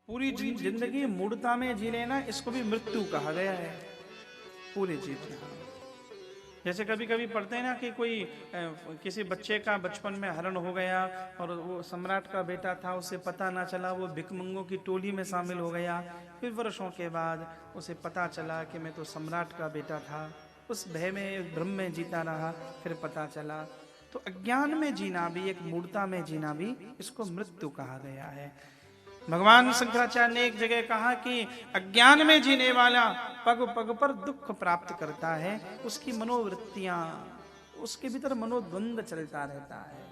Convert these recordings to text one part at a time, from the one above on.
पूरी जिंदगी मूढ़ता में जी लेना, इसको भी मृत्यु कहा गया है। पूरे जीवन जैसे कभी कभी पढ़ते हैं ना कि कोई किसी बच्चे का बचपन में हरण हो गया और वो सम्राट का बेटा था, उसे पता ना चला, वो भिकमंगों की टोली में शामिल हो गया। फिर वर्षों के बाद उसे पता चला कि मैं तो सम्राट का बेटा था। उस भय में भ्रम में जीता रहा, फिर पता चला। तो अज्ञान में जीना भी, एक मूढ़ता में जीना भी, इसको मृत्यु कहा गया है। भगवान शंकराचार्य ने एक जगह कहा कि अज्ञान में जीने वाला पग पग पर दुख प्राप्त करता है। उसकी मनोवृत्तियां, उसके भीतर मनोद्वंद चलता रहता है।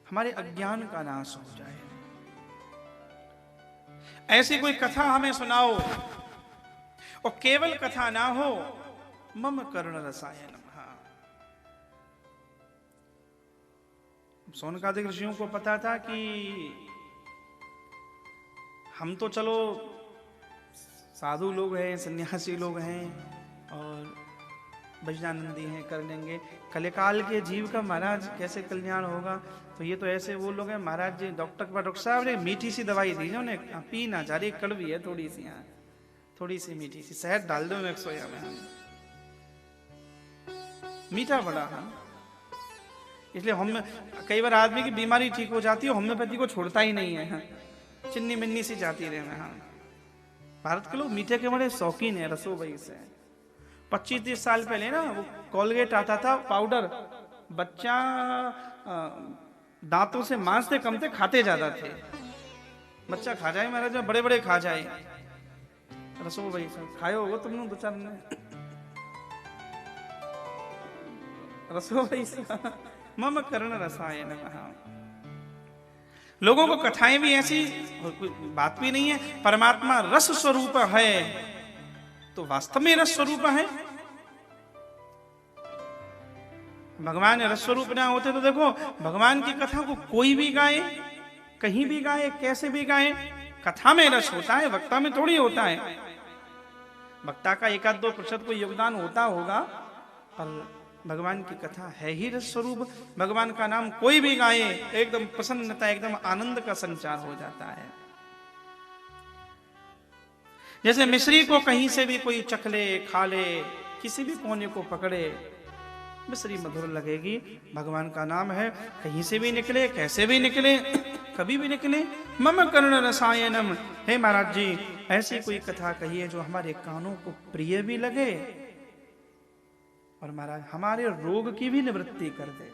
हमारे अज्ञान का नाश हो जाए। ऐसी कोई कथा हमें सुनाओ, और केवल कथा ना हो, मम करुण रसायन। शौनकादिक ऋषियों को पता था कि हम तो चलो साधु लोग हैं, सन्यासी लोग हैं और भजनानंदी हैं, कर लेंगे। कलिकाल के जीव का महाराज कैसे कल्याण होगा? तो ये तो ऐसे वो लोग हैं, महाराज जी डॉक्टर के पास, डॉक्टर साहब ने मीठी सी दवाई दी है उन्हें, पी ना जा रही, कड़वी है थोड़ी सी, यहाँ थोड़ी सी मीठी सी, शहद डाल दो 100 में, मीठा बड़ा। हाँ, इसलिए हम कई बार आदमी की बीमारी ठीक हो जाती है, होम्योपैथी को छोड़ता ही नहीं है। हाँ, चिन्नी मिन्नी सी जाती रहना। हाँ, भारत के लोग मीठे के बड़े शौकीन है, रसो भाई से। 25-30 साल पहले ना वो कोलगेट आता था पाउडर, बच्चा दांतों से मांसते कम थे, खाते ज्यादा थे। बच्चा खा जाए महाराज, बड़े बड़े खा जाए। रसो भाई साहब खाए होगा तुमने 2-4 ने। रसो भाई साहब मम करुण रसायन। लोगों को कथाएं भी ऐसी, कोई बात भी नहीं है। परमात्मा रस स्वरूप है तो वास्तव में रस स्वरूप है। भगवान रस स्वरूप ना होते तो देखो, भगवान की कथा को कोई भी गाए, कहीं भी गाए, कैसे भी गाए, कथा में रस होता है, वक्ता में थोड़ी होता है। वक्ता का 1-2% कोई योगदान होता होगा, पर भगवान की कथा है ही रस स्वरूप। भगवान का नाम कोई भी गाए, एकदम प्रसन्नता, एकदम आनंद का संचार हो जाता है। जैसे मिश्री को कहीं से भी कोई चख ले, खा ले, किसी भी कोने को पकड़े, मिश्री मधुर लगेगी। भगवान का नाम है, कहीं से भी निकले, कैसे भी निकले, कभी भी निकले। मम करुण रसायनम। हे महाराज जी, ऐसी कोई कथा कहिए जो हमारे कानों को प्रिय भी लगे और महाराज हमारे रोग की भी निवृत्ति कर दे।